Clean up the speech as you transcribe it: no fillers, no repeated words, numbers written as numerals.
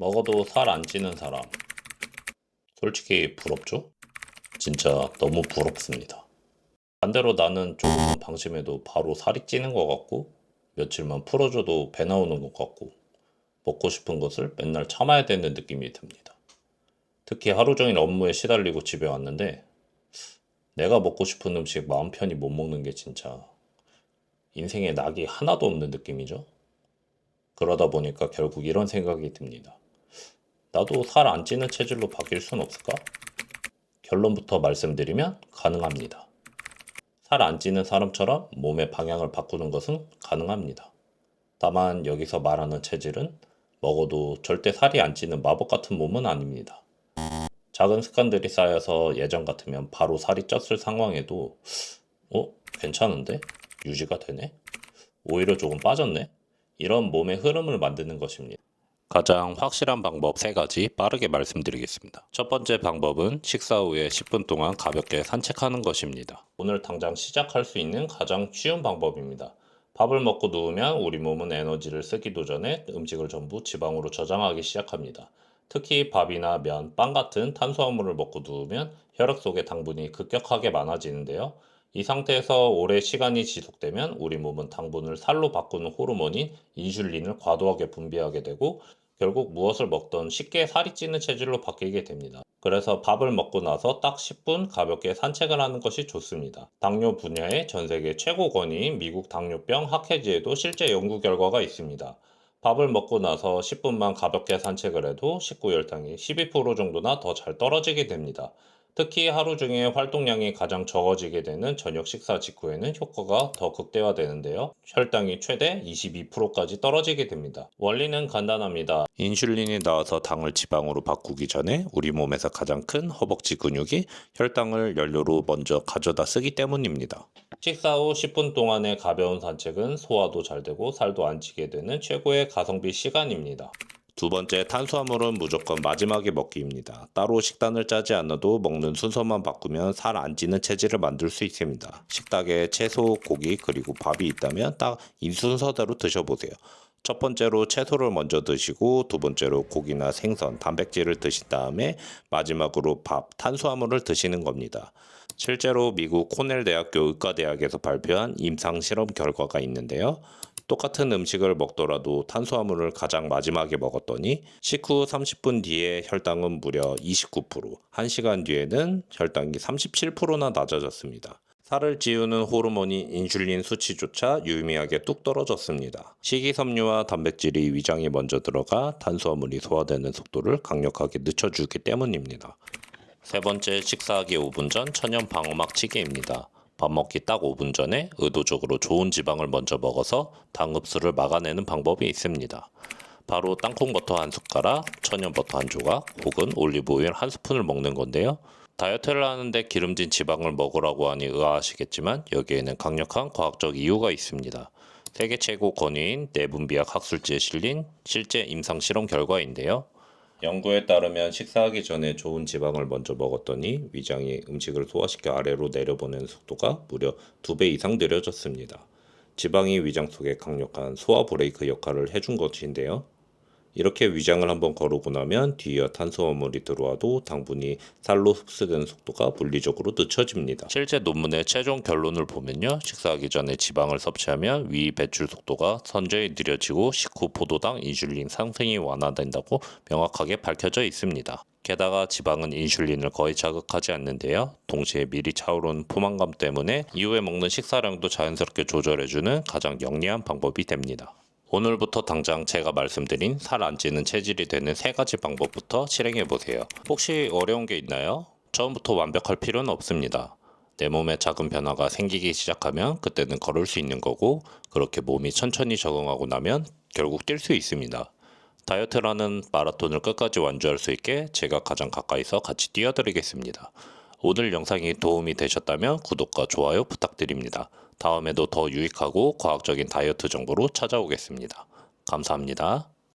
먹어도 살 안 찌는 사람. 솔직히 부럽죠? 진짜 너무 부럽습니다. 반대로 나는 조금만 방심해도 바로 살이 찌는 것 같고, 며칠만 풀어줘도 배 나오는 것 같고, 먹고 싶은 것을 맨날 참아야 되는 느낌이 듭니다. 특히 하루 종일 업무에 시달리고 집에 왔는데, 내가 먹고 싶은 음식 마음 편히 못 먹는 게 진짜 인생에 낙이 하나도 없는 느낌이죠? 그러다 보니까 결국 이런 생각이 듭니다. 나도 살 안 찌는 체질로 바뀔 순 없을까? 결론부터 말씀드리면 가능합니다. 살 안 찌는 사람처럼 몸의 방향을 바꾸는 것은 가능합니다. 다만 여기서 말하는 체질은 먹어도 절대 살이 안 찌는 마법 같은 몸은 아닙니다. 작은 습관들이 쌓여서 예전 같으면 바로 살이 쪘을 상황에도 괜찮은데? 유지가 되네? 오히려 조금 빠졌네? 이런 몸의 흐름을 만드는 것입니다. 가장 확실한 방법 3가지 빠르게 말씀드리겠습니다. 첫 번째 방법은 식사 후에 10분 동안 가볍게 산책하는 것입니다. 오늘 당장 시작할 수 있는 가장 쉬운 방법입니다. 밥을 먹고 누우면 우리 몸은 에너지를 쓰기도 전에 음식을 전부 지방으로 저장하기 시작합니다. 특히 밥이나 면, 빵 같은 탄수화물을 먹고 누우면 혈액 속의 당분이 급격하게 많아지는데요. 이 상태에서 오래 시간이 지속되면 우리 몸은 당분을 살로 바꾸는 호르몬인 인슐린을 과도하게 분비하게 되고 결국 무엇을 먹던 쉽게 살이 찌는 체질로 바뀌게 됩니다. 그래서 밥을 먹고 나서 딱 10분 가볍게 산책을 하는 것이 좋습니다. 당뇨 분야의 전 세계 최고 권위인 미국 당뇨병 학회지에도 실제 연구 결과가 있습니다. 밥을 먹고 나서 10분만 가볍게 산책을 해도 식후 혈당이 12% 정도나 더 잘 떨어지게 됩니다. 특히 하루 중에 활동량이 가장 적어지게 되는 저녁 식사 직후에는 효과가 더 극대화되는데요. 혈당이 최대 22%까지 떨어지게 됩니다. 원리는 간단합니다. 인슐린이 나와서 당을 지방으로 바꾸기 전에 우리 몸에서 가장 큰 허벅지 근육이 혈당을 연료로 먼저 가져다 쓰기 때문입니다. 식사 후 10분 동안의 가벼운 산책은 소화도 잘 되고 살도 안 찌게 되는 최고의 가성비 시간입니다. 두 번째, 탄수화물은 무조건 마지막에 먹기입니다. 따로 식단을 짜지 않아도 먹는 순서만 바꾸면 살 안 찌는 체질을 만들 수 있습니다. 식탁에 채소, 고기, 그리고 밥이 있다면 딱 이 순서대로 드셔보세요. 첫 번째로 채소를 먼저 드시고 두 번째로 고기나 생선, 단백질을 드신 다음에 마지막으로 밥, 탄수화물을 드시는 겁니다. 실제로 미국 코넬 대학교 의과대학에서 발표한 임상 실험 결과가 있는데요. 똑같은 음식을 먹더라도 탄수화물을 가장 마지막에 먹었더니 식후 30분 뒤에 혈당은 무려 29%, 1시간 뒤에는 혈당이 37%나 낮아졌습니다. 살을 찌우는 호르몬인 인슐린 수치조차 유의미하게 뚝 떨어졌습니다. 식이섬유와 단백질이 위장에 먼저 들어가 탄수화물이 소화되는 속도를 강력하게 늦춰주기 때문입니다. 세 번째, 식사하기 5분 전 천연 방어막 치기입니다. 밥 먹기 딱 5분 전에 의도적으로 좋은 지방을 먼저 먹어서 당 흡수를 막아내는 방법이 있습니다. 바로 땅콩버터 한 숟가락, 천연버터 한 조각, 혹은 올리브오일 한 스푼을 먹는 건데요. 다이어트를 하는데 기름진 지방을 먹으라고 하니 의아하시겠지만 여기에는 강력한 과학적 이유가 있습니다. 세계 최고 권위인 내분비약 학술지에 실린 실제 임상 실험 결과인데요. 연구에 따르면 식사하기 전에 좋은 지방을 먼저 먹었더니 위장이 음식을 소화시켜 아래로 내려보내는 속도가 무려 2배 이상 느려졌습니다. 지방이 위장 속에 강력한 소화 브레이크 역할을 해준 것인데요. 이렇게 위장을 한번 거르고 나면 뒤이어 탄수화물이 들어와도 당분이 살로 흡수되는 속도가 물리적으로 늦춰집니다. 실제 논문의 최종 결론을 보면요. 식사하기 전에 지방을 섭취하면 위 배출 속도가 선제히 느려지고 식후 포도당 인슐린 상승이 완화된다고 명확하게 밝혀져 있습니다. 게다가 지방은 인슐린을 거의 자극하지 않는데요. 동시에 미리 차오르는 포만감 때문에 이후에 먹는 식사량도 자연스럽게 조절해주는 가장 영리한 방법이 됩니다. 오늘부터 당장 제가 말씀드린 살 안 찌는 체질이 되는 3가지 방법부터 실행해보세요. 혹시 어려운 게 있나요? 처음부터 완벽할 필요는 없습니다. 내 몸에 작은 변화가 생기기 시작하면 그때는 걸을 수 있는 거고 그렇게 몸이 천천히 적응하고 나면 결국 뛸 수 있습니다. 다이어트라는 마라톤을 끝까지 완주할 수 있게 제가 가장 가까이서 같이 뛰어드리겠습니다. 오늘 영상이 도움이 되셨다면 구독과 좋아요 부탁드립니다. 다음에도 더 유익하고 과학적인 다이어트 정보로 찾아오겠습니다. 감사합니다.